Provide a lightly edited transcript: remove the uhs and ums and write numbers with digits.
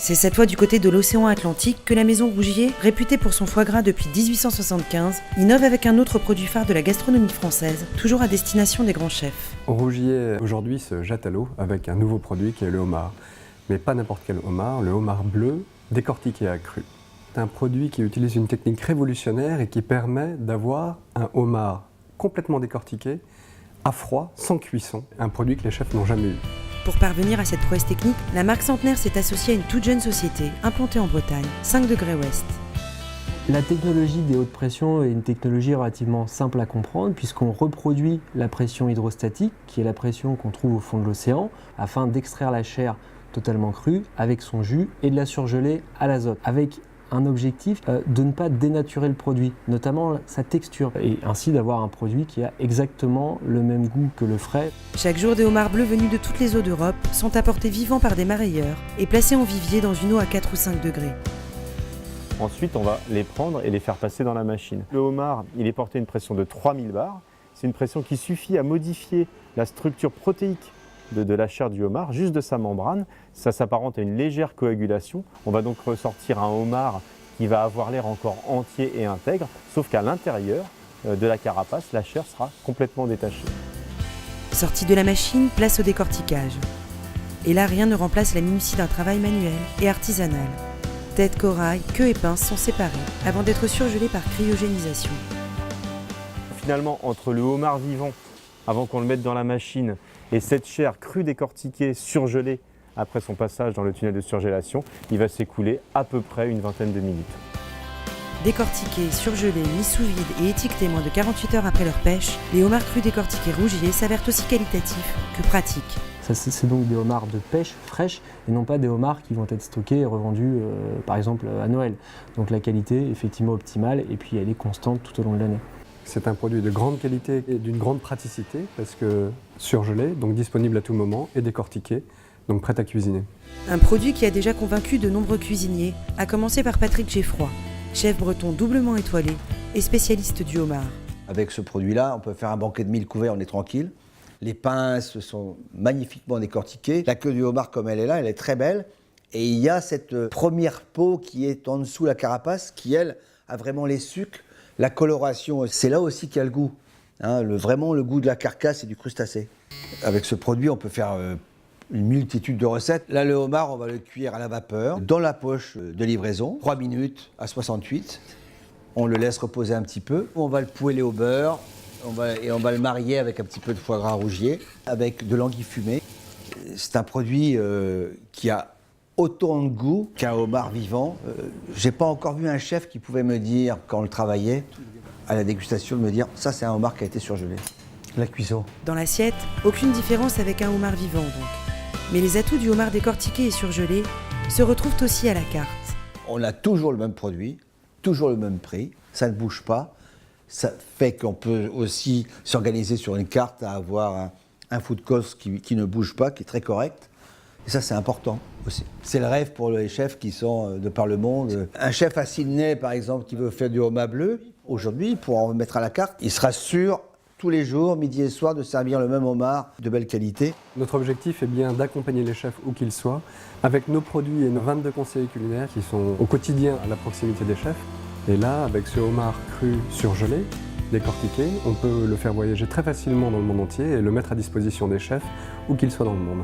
C'est cette fois du côté de l'océan Atlantique que la maison Rougier, réputée pour son foie gras depuis 1875, innove avec un autre produit phare de la gastronomie française, toujours à destination des grands chefs. Rougier aujourd'hui se jette à l'eau avec un nouveau produit qui est le homard. Mais pas n'importe quel homard, le homard bleu décortiqué à cru. C'est un produit qui utilise une technique révolutionnaire et qui permet d'avoir un homard complètement décortiqué, à froid, sans cuisson. Un produit que les chefs n'ont jamais eu. Pour parvenir à cette prouesse technique, la marque Centenaire s'est associée à une toute jeune société, implantée en Bretagne, 5 degrés ouest. La technologie des hautes pressions est une technologie relativement simple à comprendre puisqu'on reproduit la pression hydrostatique, qui est la pression qu'on trouve au fond de l'océan, afin d'extraire la chair totalement crue avec son jus et de la surgeler à l'azote, avec un objectif de ne pas dénaturer le produit, notamment sa texture, et ainsi d'avoir un produit qui a exactement le même goût que le frais. Chaque jour, des homards bleus venus de toutes les eaux d'Europe sont apportés vivants par des marailleurs et placés en vivier dans une eau à 4 ou 5 degrés. Ensuite, on va les prendre et les faire passer dans la machine. Le homard, il est porté à une pression de 3000 bars. C'est une pression qui suffit à modifier la structure protéique de la chair du homard, juste de sa membrane. Ça s'apparente à une légère coagulation. On va donc ressortir un homard qui va avoir l'air encore entier et intègre, sauf qu'à l'intérieur de la carapace, la chair sera complètement détachée. Sortie de la machine, place au décortiquage. Et là, rien ne remplace la minutie d'un travail manuel et artisanal. Tête, corail, queue et pince sont séparés avant d'être surgelés par cryogénisation. Finalement, entre le homard vivant, avant qu'on le mette dans la machine, et cette chair crue décortiquée, surgelée, après son passage dans le tunnel de surgélation, il va s'écouler à peu près une vingtaine de minutes. Décortiqués, surgelés, mis sous vide et étiquetés moins de 48 heures après leur pêche, les homards crus décortiqués Rougier s'avèrent aussi qualitatifs que pratiques. C'est donc des homards de pêche fraîches et non pas des homards qui vont être stockés et revendus par exemple à Noël. Donc la qualité est effectivement optimale et puis elle est constante tout au long de l'année. C'est un produit de grande qualité et d'une grande praticité parce que surgelé, donc disponible à tout moment, et décortiqué, donc prêt à cuisiner. Un produit qui a déjà convaincu de nombreux cuisiniers, à commencer par Patrick Geffroy, chef breton doublement étoilé et spécialiste du homard. Avec ce produit-là, on peut faire un banquet de 1000 couverts, on est tranquille. Les pinces sont magnifiquement décortiquées. La queue du homard, comme elle est là, elle est très belle. Et il y a cette première peau qui est en dessous la carapace, qui, elle, a vraiment les sucs. La coloration, c'est là aussi qu'il y a le goût. Hein, vraiment le goût de la carcasse et du crustacé. Avec ce produit, on peut faire une multitude de recettes. Là, le homard, on va le cuire à la vapeur, dans la poche de livraison, 3 minutes à 68. On le laisse reposer un petit peu. On va le poêler au beurre. On va le marier avec un petit peu de foie gras Rougier, avec de l'anguille fumée. C'est un produit qui a autant de goût qu'un homard vivant. J'ai pas encore vu un chef qui pouvait me dire, quand on le travaillait, à la dégustation, de me dire « ça c'est un homard qui a été surgelé ». La cuisson. Dans l'assiette, aucune différence avec un homard vivant donc. Mais les atouts du homard décortiqué et surgelé se retrouvent aussi à la carte. On a toujours le même produit, toujours le même prix, ça ne bouge pas. Ça fait qu'on peut aussi s'organiser sur une carte à avoir un food cost qui ne bouge pas, qui est très correct. Et ça, c'est important aussi. C'est le rêve pour les chefs qui sont de par le monde. Un chef à Sydney, par exemple, qui veut faire du homard bleu, aujourd'hui, pour en mettre à la carte, il sera sûr, tous les jours, midi et soir, de servir le même homard de belle qualité. Notre objectif est bien d'accompagner les chefs où qu'ils soient, avec nos produits et nos 22 conseillers culinaires qui sont au quotidien à la proximité des chefs. Et là, avec ce homard cru surgelé, décortiqué, on peut le faire voyager très facilement dans le monde entier et le mettre à disposition des chefs où qu'ils soient dans le monde.